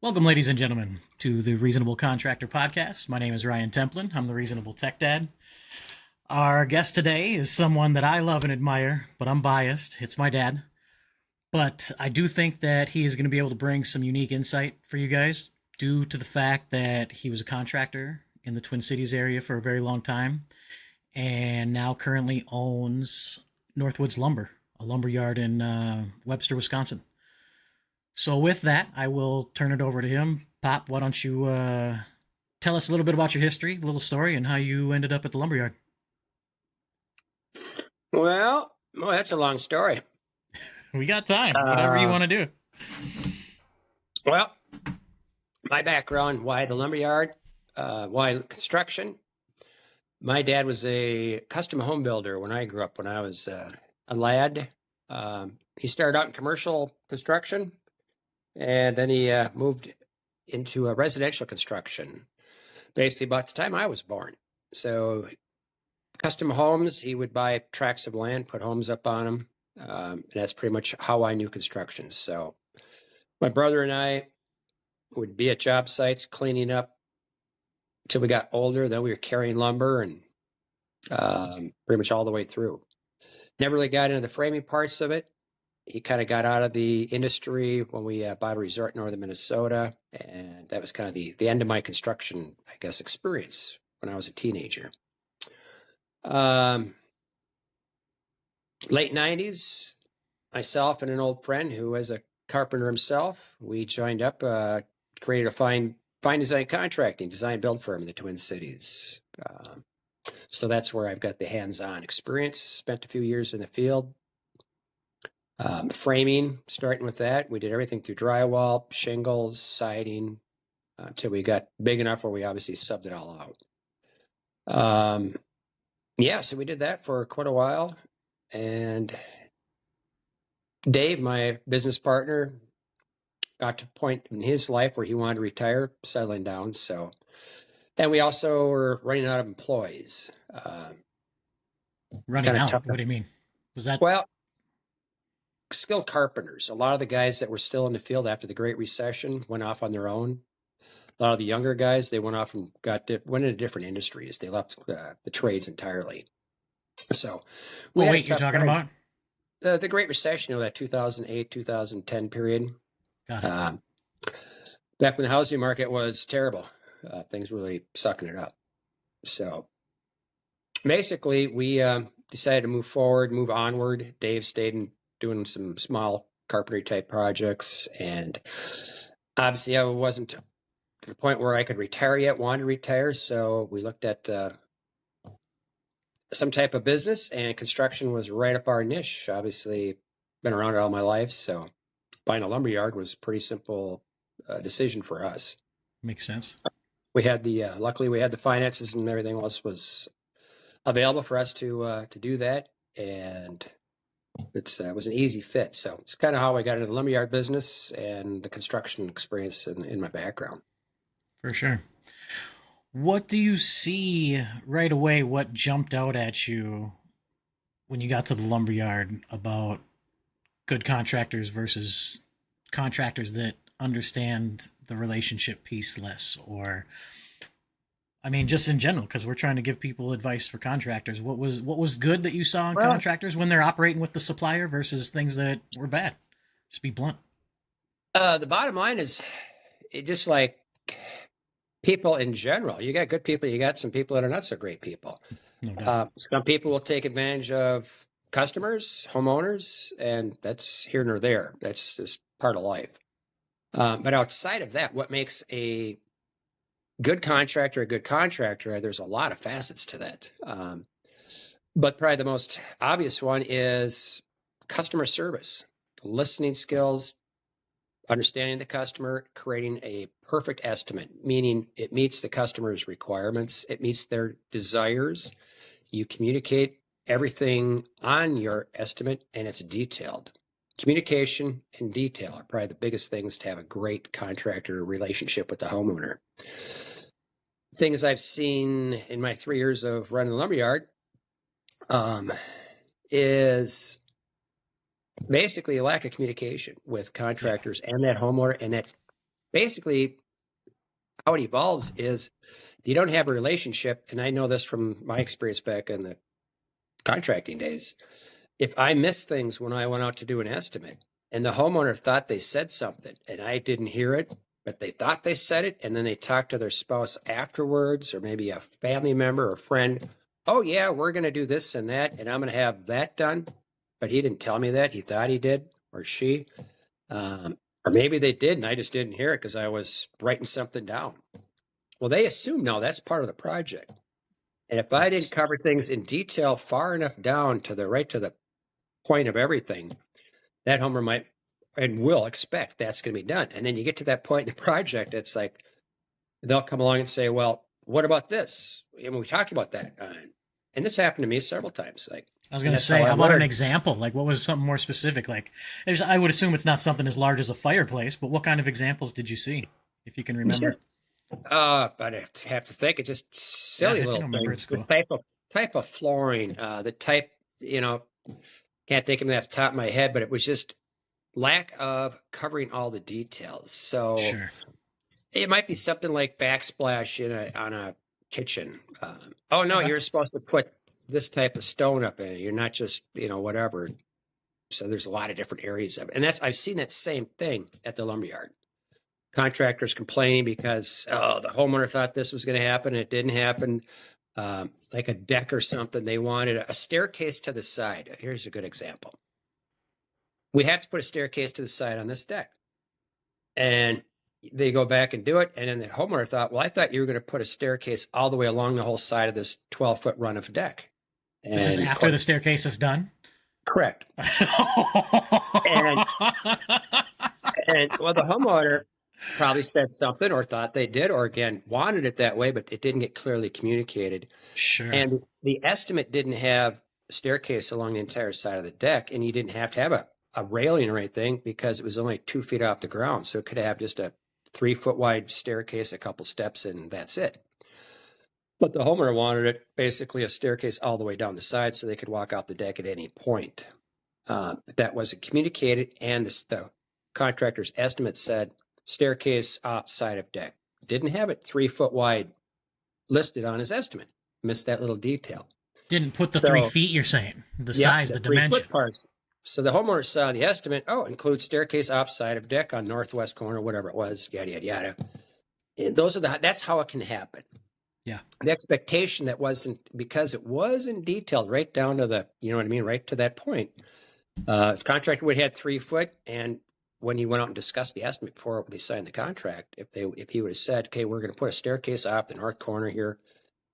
Welcome, ladies and gentlemen, to the Reasonable Contractor podcast. My name is Ryan Templin. I'm the Reasonable Tech Dad. Our guest today is someone that I love and admire, but I'm biased. It's my dad. But I do think that he is going to be able to bring some unique insight for you guys due to the fact that he was a contractor in the Twin Cities area for a very long time and now currently owns Northwoods Lumber, a lumber yard in Webster, Wisconsin. So with that, I will turn it over to him. Pop, why don't you tell us a little bit about your history, a little story, and how you ended up at the lumberyard? Well, that's a long story. We got time. Whatever you want to do. Well, my background, why the lumberyard, why construction. My dad was a custom home builder when I grew up, when I was a lad. He started out in commercial construction, and then he moved into a residential construction, basically about the time I was born. So custom homes, he would buy tracts of land, put homes up on them. And that's pretty much how I knew construction. So my brother and I would be at job sites cleaning up until we got older. Then we were carrying lumber and pretty much all the way through. Never really got into the framing parts of it. He kind of got out of the industry when we bought a resort in northern Minnesota. And that was kind of the end of my construction, I guess, experience when I was a teenager. Late 90s, myself and an old friend who was a carpenter himself, we joined up, created a fine design contracting, design build firm in the Twin Cities. So that's where I've got the hands-on experience, spent a few years in the field. Framing, starting with that, we did everything through drywall, shingles, siding, until we got big enough where we obviously subbed it all out. So we did that for quite a while. And Dave, my business partner, got to a point in his life where he wanted to retire, settling down. And we also were running out of employees. Running out? What do you mean? Was that? Well, skilled carpenters. A lot of the guys that were still in the field after the Great Recession went off on their own. A lot of the younger guys, they went off and went into different industries. They left the trades entirely. So, you're talking about the Great Recession, that 2008, 2010 period. Got it. Back when the housing market was terrible, things really sucking it up. So, basically, we decided to move forward, move onward. Dave stayed in doing some small carpentry type projects, and obviously, I wasn't to the point where I could retire yet. Wanted to retire, so we looked at some type of business, and construction was right up our niche. Obviously, been around it all my life, so buying a lumberyard was a pretty simple decision for us. Makes sense. We had luckily we had the finances and everything else was available for us to do that, and it was an easy fit. So it's kind of how I got into the lumberyard business and the construction experience in my background. For sure. What do you see right away? What jumped out at you when you got to the lumberyard about good contractors versus contractors that understand the relationship piece less? Or, I mean, just in general, because we're trying to give people advice for contractors. What was good that you saw in contractors when they're operating with the supplier versus things that were bad? Just be blunt. The bottom line is, it just like people in general. You got good people, you got some people that are not so great people. No doubt. Some people will take advantage of customers, homeowners, and that's here nor there. That's just part of life. But outside of that, what makes a good contractor, there's a lot of facets to that. But probably the most obvious one is customer service, listening skills, understanding the customer, creating a perfect estimate, meaning it meets the customer's requirements, it meets their desires. You communicate everything on your estimate, and it's detailed. Communication and detail are probably the biggest things to have a great contractor relationship with the homeowner. Things I've seen in my 3 years of running the lumberyard is basically a lack of communication with contractors and that homeowner, and that basically how it evolves is if you don't have a relationship, and I know this from my experience back in the contracting days, if I missed things when I went out to do an estimate and the homeowner thought they said something and I didn't hear it, but they thought they said it, and then they talked to their spouse afterwards, or maybe a family member or friend, oh yeah, we're going to do this and that, and I'm going to have that done, but he didn't tell me that. He thought he did, or she. Or maybe they did and I just didn't hear it because I was writing something down. Well, they assume now that's part of the project. And if I didn't cover things in detail far enough down to the point of everything, that homeowner might and will expect that's going to be done. And then you get to that point in the project, it's like they'll come along and say, well, what about this? And we talked about that. And this happened to me several times. Like, I was going to say, how about an example? Like, what was something more specific? Like, I would assume it's not something as large as a fireplace, but what kind of examples did you see, if you can remember? But I have to think. It's just silly little things. Cool. The type of flooring, the type, can't think of it off the top of my head, but it was just lack of covering all the details. So sure. It might be something like backsplash on a kitchen. Oh no, you're supposed to put this type of stone up in it. You're not just, whatever. So there's a lot of different areas of it. And I've seen that same thing at the lumberyard. Contractors complaining because, the homeowner thought this was going to happen and it didn't happen. Like a deck or something. They wanted a staircase to the side. Here's a good example. We have to put a staircase to the side on this deck. And they go back and do it. And then the homeowner thought, well, I thought you were going to put a staircase all the way along the whole side of this 12-foot run of deck. And this is after the staircase is done? Correct. and well, the homeowner probably said something or thought they did, or again, wanted it that way, but it didn't get clearly communicated. Sure. And the estimate didn't have a staircase along the entire side of the deck, and you didn't have to have a railing or anything because it was only 2 feet off the ground. So it could have just a 3-foot wide staircase, a couple steps, and that's it. But the homeowner wanted it basically a staircase all the way down the side so they could walk out the deck at any point. But that wasn't communicated, and the contractor's estimate said staircase off side of deck. Didn't have it 3-foot wide listed on his estimate. Missed that little detail. Didn't put the 3 feet, you're saying, the size, the dimension. Parts. So the homeowner saw the estimate, includes staircase off side of deck on northwest corner, whatever it was, yada, yada, yada. And that's how it can happen. Yeah. The expectation because it wasn't detailed right down to right to that point. If contractor would have had 3 foot, and when he went out and discussed the estimate before they signed the contract, if he would have said, okay, we're going to put a staircase off the north corner here,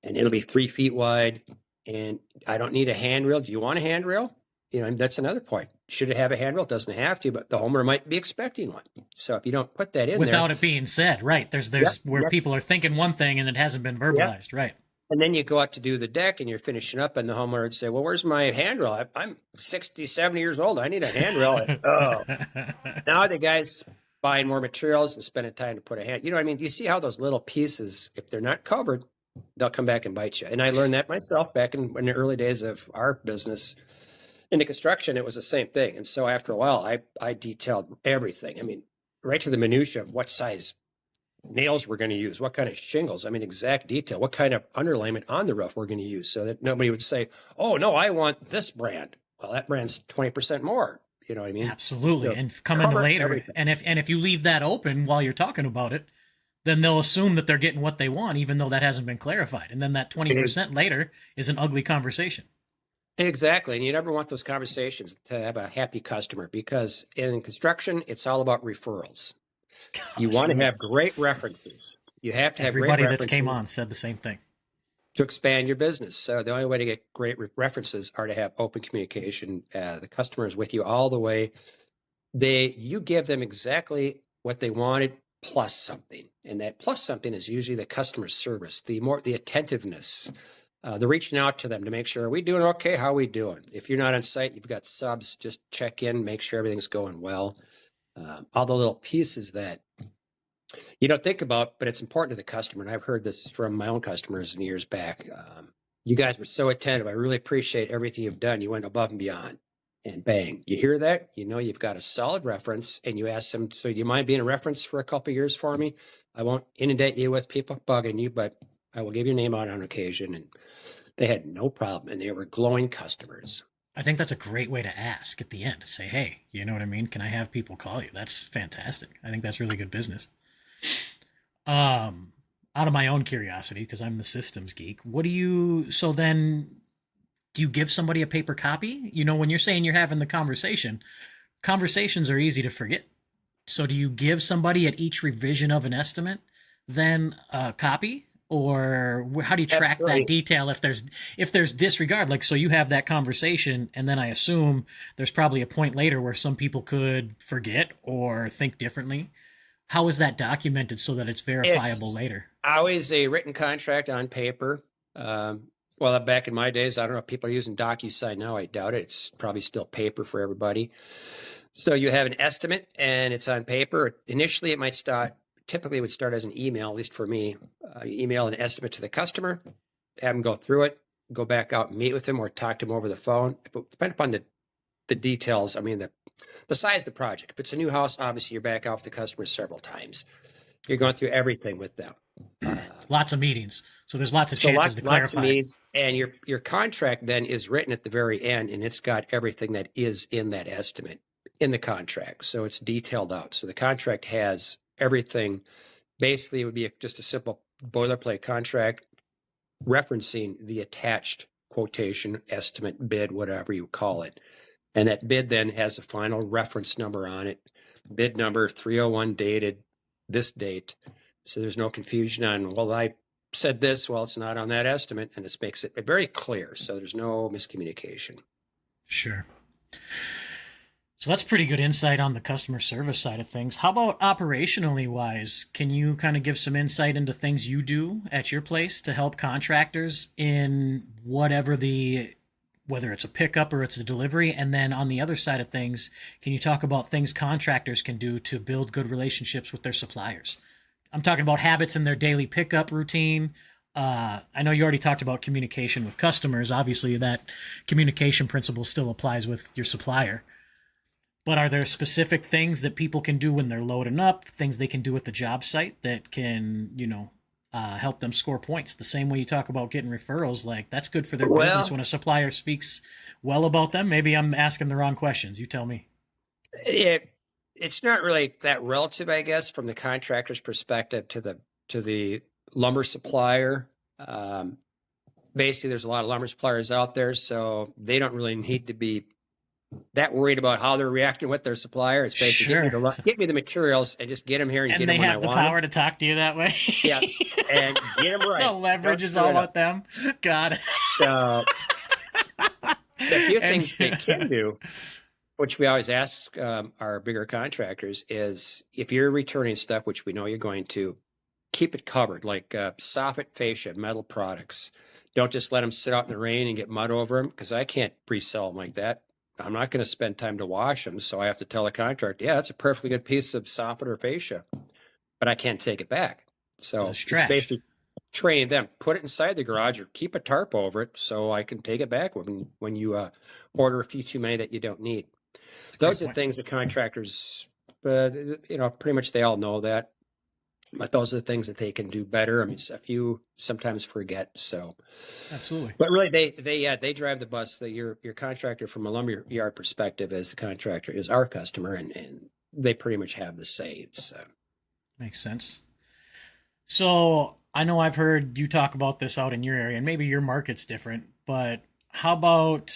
and it'll be 3 feet wide, and I don't need a handrail. Do you want a handrail? That's another point. Should it have a handrail? It doesn't have to, but the homeowner might be expecting one. So if you don't put that in without it being said, right? There's where people are thinking one thing and it hasn't been verbalized, right? And then you go out to do the deck and you're finishing up, and the homeowner would say, well, where's my handrail? I'm 60, 70 years old. I need a handrail. Now the guy's buying more materials and spending time to put a hand. You see how those little pieces, if they're not covered, they'll come back and bite you. And I learned that myself back in the early days of our business. In the construction, it was the same thing. And so after a while, I detailed everything. Right to the minutia of what size nails we're going to use, what kind of shingles, exact detail, what kind of underlayment on the roof we're going to use, so that nobody would say, oh, no, I want this brand. Well, that brand's 20% more. You know what I mean? Absolutely. And come in later. Everything. And if you leave that open while you're talking about it, then they'll assume that they're getting what they want, even though that hasn't been clarified. And then that 20% later is an ugly conversation. Exactly. And you never want those conversations to have a happy customer, because in construction, it's all about referrals. Gosh, you want to have great references. You have to have everybody great that came on said the same thing. To expand your business. So the only way to get great references are to have open communication. The customer is with you all the way. You give them exactly what they wanted plus something. And that plus something is usually the customer service, the attentiveness. The reaching out to them to make sure, are we doing okay? How are we doing? If you're not on site, you've got subs, just check in, make sure everything's going well. All the little pieces that you don't think about, but it's important to the customer. And I've heard this from my own customers in years back. You guys were so attentive. I really appreciate everything you've done. You went above and beyond. And bang, you hear that? You know you've got a solid reference, and you ask them, so do you mind being a reference for a couple of years for me? I won't inundate you with people bugging you, but I will give your name out on occasion. And they had no problem, and they were glowing customers. I think that's a great way to ask at the end. Say, hey, you know what I mean? Can I have people call you? That's fantastic. I think that's really good business. Out of my own curiosity, because I'm the systems geek, what do you, so then do you give somebody a paper copy? You know, when you're saying you're having the conversation, conversations are easy to forget. So do you give somebody at each revision of an estimate then a copy? Or how do you track that Absolutely. detail if there's disregard? Like, so you have that conversation, and then I assume there's probably a point later where some people could forget or think differently. How is that documented so that it's verifiable It's later? always a written contract on paper. Well, back in my days, I don't know if people are using DocuSign now. I doubt it. It's probably still paper for everybody. So you have an estimate, and it's on paper. Initially, it might start. Typically, it would start as an email, at least for me. You email an estimate to the customer, have them go through it, go back out and meet with them, or talk to them over the phone. Depending upon the details, I mean, the size of the project. If it's a new house, obviously you're back out with the customer several times. You're going through everything with them. Lots of meetings, so there's lots of So chances to lots of clarify. needs, and your contract then is written at the very end, and it's got everything that is in that estimate in the contract. So it's detailed out. So the contract has everything. Basically, it would be just a simple boilerplate contract referencing the attached quotation, estimate, bid, whatever you call it. And that bid then has a final reference number on it. Bid number 301 dated this date. So there's no confusion on, well, I said this, well, it's not on that estimate. And this makes it very clear. So there's no miscommunication. Sure. So that's pretty good insight on the customer service side of things. How about operationally wise? Can you kind of give some insight into things you do at your place to help contractors in whether it's a pickup or it's a delivery? And then on the other side of things, can you talk about things contractors can do to build good relationships with their suppliers? I'm talking about habits in their daily pickup routine. I know you already talked about communication with customers. Obviously, that communication principle still applies with your supplier. But are there specific things that people can do when they're loading up, things they can do at the job site that can, help them score points? The same way you talk about getting referrals, like that's good for their business Well, when a supplier speaks well about them. Maybe I'm asking the wrong questions. You tell me. it's not really that relative, I guess, from the contractor's perspective to the lumber supplier. Um, Basically, there's a lot of lumber suppliers out there, so they don't really need to be that worried about how they're reacting with their supplier. It's basically Sure. get me the materials and just get them here and And get them they when I have the want them. power to talk to you that way. Yeah, and get them right. The leverage Don't is screw all it up. about them. Got it. So the few And things they can do, which we always ask our bigger contractors, is if you're returning stuff, which we know you're going to, keep it covered, like soffit fascia, metal products. Don't just let them sit out in the rain and get mud over them, because I can't resell them like that. I'm not going to spend time to wash them, so I have to tell the contractor, yeah, it's a perfectly good piece of soffit or fascia, but I can't take it back. So it's it's trash. basically training them, put it inside the garage or keep a tarp over it so I can take it back when you order a few too many that you don't need. Those are Point. things that contractors, pretty much they all know that. But those are the things that they can do better. I mean, a few sometimes forget. So, Absolutely. but really, they drive the bus. That your contractor from a lumber yard perspective is the contractor is our customer, and they pretty much have the say. It's Makes sense. So I know I've heard you talk about this out in your area, and maybe your market's different, but how about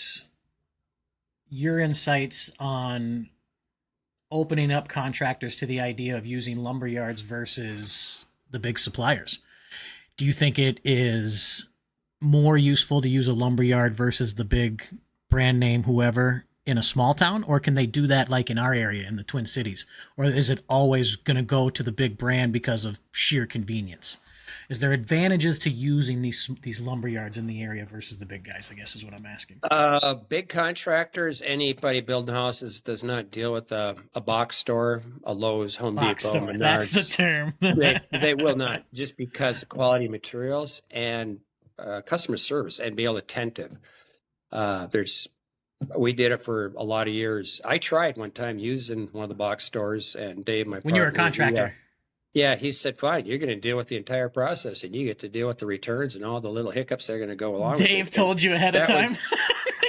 your insights on opening up contractors to the idea of using lumber yards versus the big suppliers? Do you think it is more useful to use a lumber yard versus the big brand name whoever in a small town, or can they do that like in our area in the Twin Cities, or is it always going to go to the big brand because of sheer convenience? Is there advantages to using these lumber yards in the area versus the big guys, I guess is what I'm asking. big contractors. Anybody building houses does not deal with a box store, a Lowe's, Home Box Depot, store, that's the Menards. term. They will not, just because of quality materials and customer service and be able to attentive. There's We did it for a lot of years. I tried one time using one of the box stores, and Dave, my When you were a partner, contractor. yeah, he said, "Fine, you're going to deal with the entire process, and you get to deal with the returns and all the little hiccups that are going to go along with it." Dave told you ahead of That time. was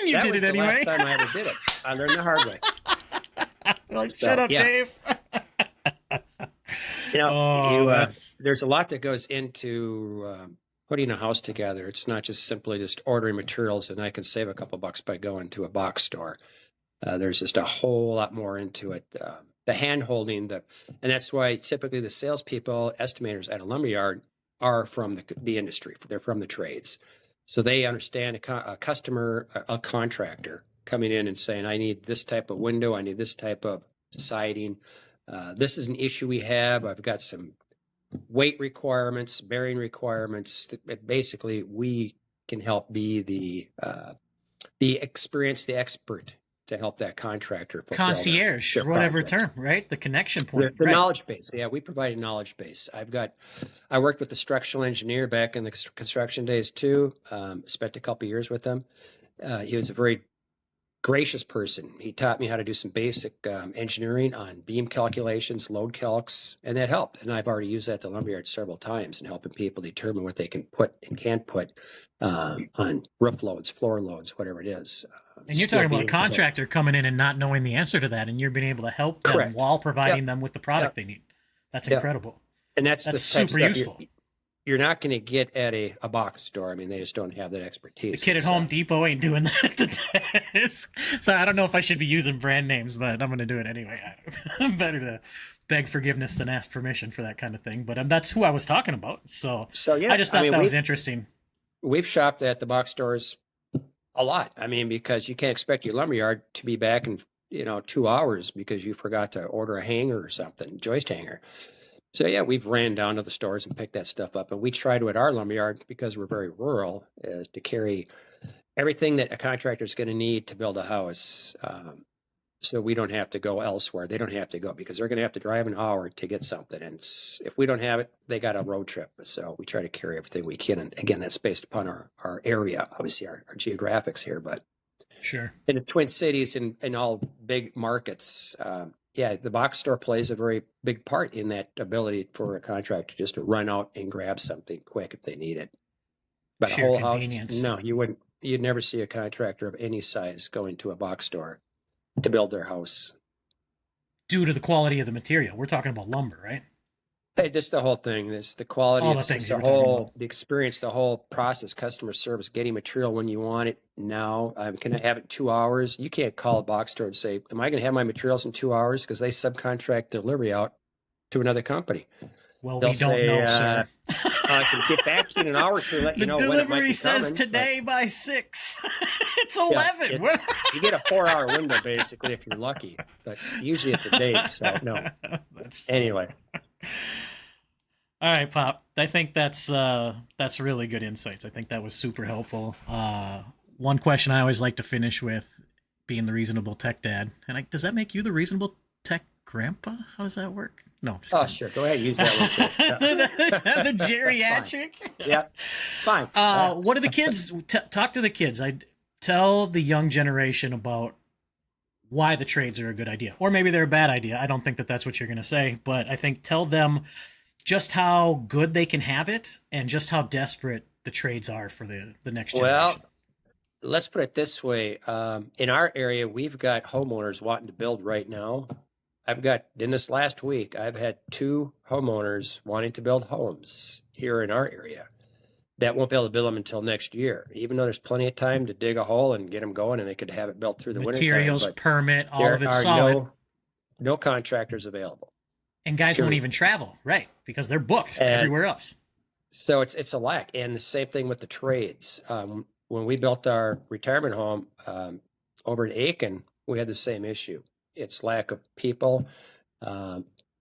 And you that did was it the last anyway. time I ever did it. I learned the hard way. Like, So, shut up, yeah. Dave. There's a lot that goes into putting a house together. It's not just simply just ordering materials, and I can save a couple bucks by going to a box store. There's just a whole lot more into it. The hand holding, and that's why typically the salespeople, estimators at a lumberyard are from the industry. They're from the trades. So they understand a customer, a contractor coming in and saying, I need this type of window, I need this type of siding. This is an issue we have. I've got some weight requirements, bearing requirements. Basically, we can help be the expert to help that contractor fulfill Concierge, their whatever project. term, right? The connection point. The right. knowledge base. Yeah, we provide a knowledge base. I worked with the structural engineer back in the construction days too. Spent a couple years with him. He was a very gracious person. He taught me how to do some basic engineering on beam calculations, load calcs, and that helped. And I've already used that at the lumberyard several times in helping people determine what they can put and can't put on roof loads, floor loads, whatever it is. And you're talking about a contractor coming in and not knowing the answer to that, and you're being able to help them Correct. while providing them with the product they need. That's incredible. And that's the super useful. You're not going to get at a box store. I mean, they just don't have that expertise. The kid at Home Depot ain't doing that at the desk. So I don't know if I should be using brand names, but I'm going to do it anyway. Better to beg forgiveness than ask permission for that kind of thing. But that's who I was talking about. So yeah, I just thought that was interesting. We've shopped at the box stores a lot. I mean, because you can't expect your lumberyard to be back in 2 hours because you forgot to order a hanger or something, joist hanger. So yeah, we've ran down to the stores and picked that stuff up, and we try to at our lumberyard, because we're very rural, is to carry everything that a contractor is going to need to build a house. So we don't have to go elsewhere. They don't have to go because they're going to have to drive an hour to get something. And if we don't have it, they got a road trip. So we try to carry everything we can. And again, that's based upon our area, obviously our geographics here. But sure, in the Twin Cities and all big markets, the box store plays a very big part in that ability for a contractor just to run out and grab something quick if they need it. But sheer a whole convenience. house, no, you wouldn't. You'd never see a contractor of any size going to a box store to build their house. Due to the quality of the material. We're talking about lumber, right? Hey, this the whole thing. This the quality. All the it's things the you were talking whole, about. the experience, the whole process, customer service, getting material when you want it now. Can I have it in 2 hours? You can't call a box store and say, "Am I going to have my materials in 2 hours?" Because they subcontract delivery out to another company. Well, They'll we don't say, know, sir. I can get back to you in an hour to let you know when it might delivery be says coming, today by 6. It's Yeah, 11. you get a 4-hour window basically if you're lucky, but usually it's a day. So no. That's funny. Anyway. All right, Pop. I think that's really good insights. I think that was super helpful. One question I always like to finish with, being the reasonable tech dad, and does that make you the reasonable tech grandpa? How does that work? No. Just kidding. Sure. Go ahead. Use that one. the geriatric. Yeah. Fine. What do the kids talk to the kids? I tell the young generation about why the trades are a good idea, or maybe they're a bad idea. I don't think that that's what you're going to say, but I think tell them just how good they can have it and just how desperate the trades are for the next generation. Well, let's put it this way. In our area, we've got homeowners wanting to build right now. In this last week, I've had 2 homeowners wanting to build homes here in our area that won't be able to build them until next year, even though there's plenty of time to dig a hole and get them going, and they could have it built through the winter time. Materials, permit, all of it's There solid. are no contractors available. And guys won't even travel, right? Because they're booked everywhere else. So it's a lack. And the same thing with the trades. When we built our retirement home over in Aiken, we had the same issue. It's lack of people.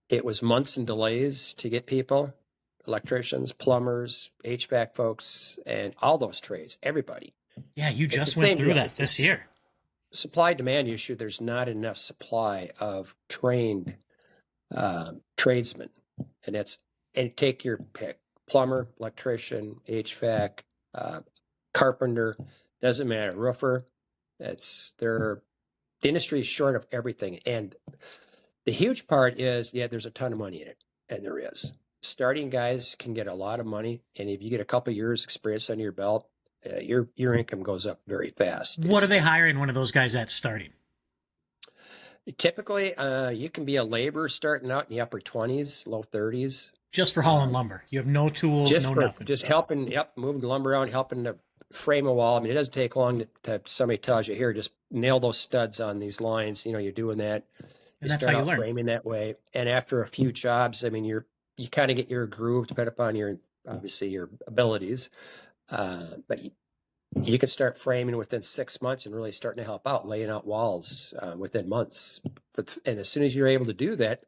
It was months and delays to get people, electricians, plumbers, HVAC folks, and all those trades, everybody. Yeah, you just went through that this year. Supply-demand issue, there's not enough supply of trained tradesmen. And take your pick, plumber, electrician, HVAC, carpenter, doesn't matter, roofer. The industry is short of everything. And the huge part is, there's a ton of money in it. And there is. Starting guys can get a lot of money. And if you get a couple of years experience under your belt, your income goes up very fast. What are they hiring one of those guys at starting? Typically, you can be a laborer starting out in the upper 20s, low 30s. Just for hauling lumber. You have no tools, nothing. Just helping, moving the lumber around, helping to frame a wall. I mean, it doesn't take long to somebody tells you, here, just nail those studs on these lines. You're doing that. And that's how you learn. Framing that way. And after a few jobs, I mean, you kind of get your groove depending upon obviously your abilities. But you can start framing within 6 months and really starting to help out, laying out walls within months. And as soon as you're able to do that,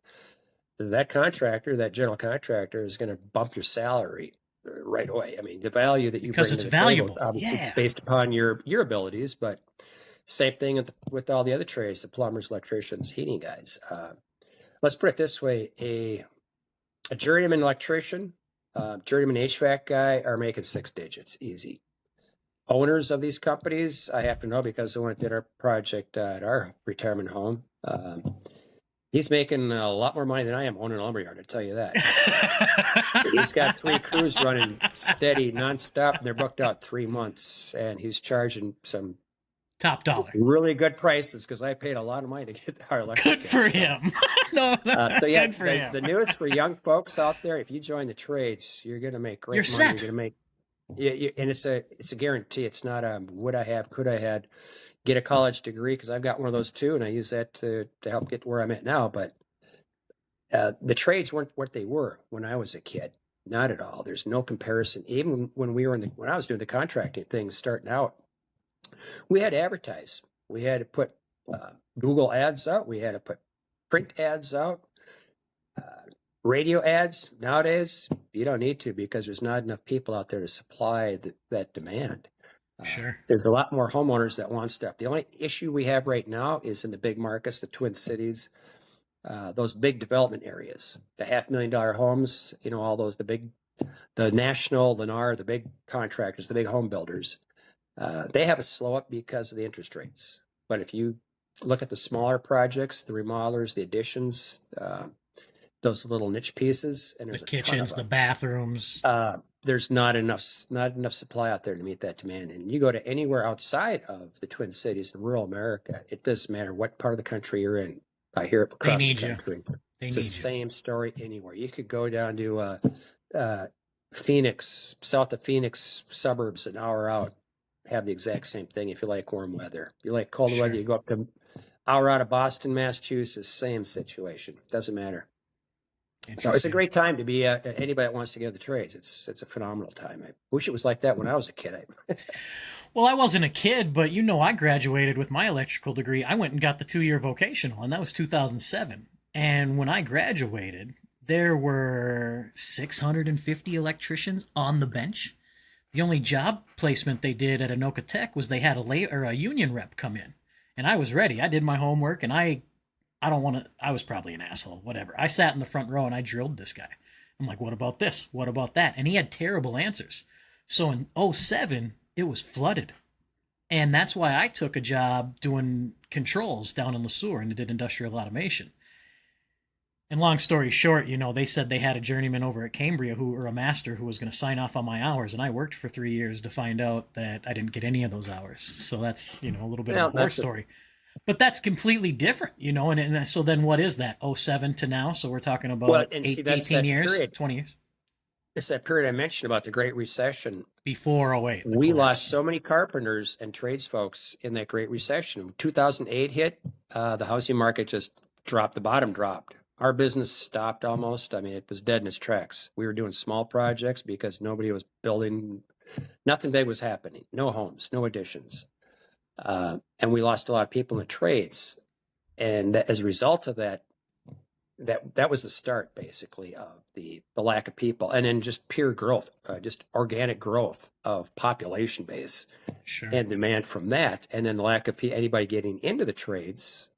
that general contractor is going to bump your salary right away. I mean, the value that you bring to the table is obviously based upon your abilities, but same thing with all the other trades, the plumbers, electricians, heating guys. Let's put it this way. A journeyman electrician, journeyman HVAC guy are making 6 digits, easy. Owners of these companies, I happen to know because I went and did our project at our retirement home. He's making a lot more money than I am owning a lumberyard, I tell you that. He's got 3 crews running steady, nonstop, and they're booked out 3 months, and he's charging some top dollar, really good prices because I paid a lot of money to get our electric. Good for him. The news for young folks out there: if you join the trades, you're going to make great money. Set. You're going to make, and it's a guarantee. It's not a would I have, could I had. Get a college degree because I've got one of those too, and I use that to help get to where I'm at now. But the trades weren't what they were when I was a kid. Not at all. There's no comparison. Even when I was doing the contracting thing, starting out, we had to advertise. We had to put Google ads out. We had to put print ads out, radio ads. Nowadays, you don't need to because there's not enough people out there to supply that demand. Sure. There's a lot more homeowners that want stuff. The only issue we have right now is in the big markets, the Twin Cities, those big development areas, the $500,000 homes, all those, the National, Lennar, the big contractors, the big home builders, they have a slow up because of the interest rates. But if you look at the smaller projects, the remodelers, the additions, those little niche pieces, and there's the kitchens, the bathrooms, there's not enough supply out there to meet that demand. And you go to anywhere outside of the Twin Cities in rural America, it doesn't matter what part of the country you're in. I hear it across the country. It's the same story anywhere. You could go down to Phoenix, south of Phoenix suburbs, an hour out, have the exact same thing if you like warm weather. If you like cold weather, you go up to an hour out of Boston, Massachusetts, same situation. Doesn't matter. So it's a great time to be anybody that wants to get into the trades. It's a phenomenal time. I wish it was like that when I was a kid. Well, I wasn't a kid, but I graduated with my electrical degree. I went and got the 2-year vocational, and that was 2007. And when I graduated, there were 650 electricians on the bench. The only job placement they did at Anoka Tech was they had a union rep come in, and I was ready. I did my homework, and I was probably an asshole, whatever. I sat in the front row and I drilled this guy. I'm like, what about this? What about that? And he had terrible answers. So in 2007, it was flooded. And that's why I took a job doing controls down in Le Sueur and did industrial automation. And long story short, they said they had a journeyman over at Cambria or a master who was going to sign off on my hours. And I worked for 3 years to find out that I didn't get any of those hours. So that's, a little bit of a horror story. But that's completely different, and so then what is that, 2007 to now? So we're talking about 18 years, period. 20 years. It's that period I mentioned about the Great Recession. Before 2008. We lost so many carpenters and trades folks in that Great Recession. When 2008 hit, the housing market just dropped, the bottom dropped. Our business stopped almost. I mean, it was dead in its tracks. We were doing small projects because nobody was building. Nothing big was happening. No homes, no additions. And we lost a lot of people in the trades. And as a result of that was the start, basically, of the lack of people. And then just pure growth, just organic growth of population base and demand from that. And then the lack of anybody getting into the trades.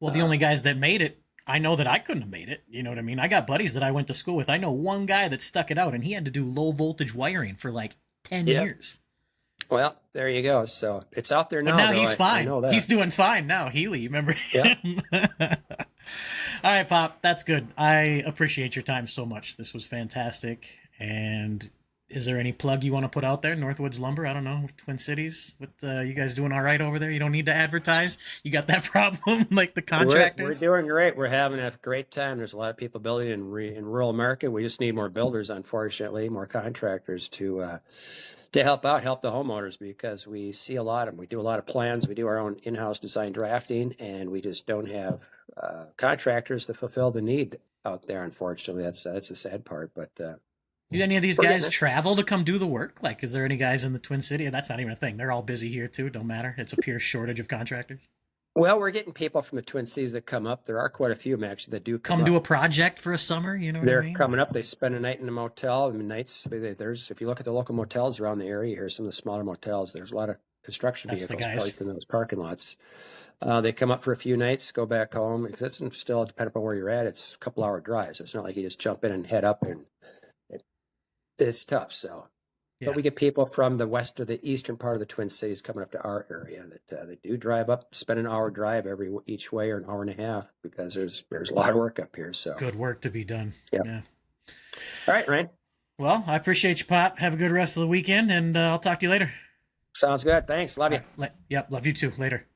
Well, the only guys that made it, I know that I couldn't have made it. You know what I mean? I got buddies that I went to school with. I know one guy that stuck it out, and he had to do low voltage wiring for like 10 years. Well, there you go. So it's out there But now, now though. he's I fine. know that. He's doing fine now. Healy, remember Yeah. him? All right, Pop. That's good. I appreciate your time so much. This was fantastic. And is there any plug you want to put out there? Northwoods Lumber? I don't know. Twin Cities? What you guys doing all right over there? You don't need to advertise. You got that problem like the We're contractors? doing great. We're having a great time. There's a lot of people building in rural America. We just need more builders, unfortunately, more contractors to help out, help the homeowners, because we see a lot of them. We do a lot of plans. We do our own in-house design drafting, and we just don't have contractors to fulfill the need out there. Unfortunately, that's the sad part. But Do any of these we're getting guys there. travel to come do the work? Like, is there any guys in the Twin City? That's not even a thing. They're all busy here too. Don't matter. It's a pure shortage of contractors. Well, we're getting people from the Twin Cities that come up. There are quite a few of them actually that do come Come up. do a project for a summer. You know what I They're mean? coming up. They spend a night in a motel. I mean, there's if you look at the local motels around the area here, some of the smaller motels, there's a lot of construction That's the vehicles guys. parked in those parking lots. They come up for a few nights, go back home, because it's still depending upon where you're at. It's a couple hour drive, so it's not like you just jump in and head up, and it's tough. So, Yeah. but we get people from the west or the eastern part of the Twin Cities coming up to our area that they do drive up, spend an hour drive each way or an hour and a half, because there's a lot of work up here. So Good work to be done. Yep. Yeah. All right, Ryan. Well, I appreciate you, Pop. Have a good rest of the weekend, and I'll talk to you later. Sounds good. Thanks. Love you. Yep. Love you too. Later.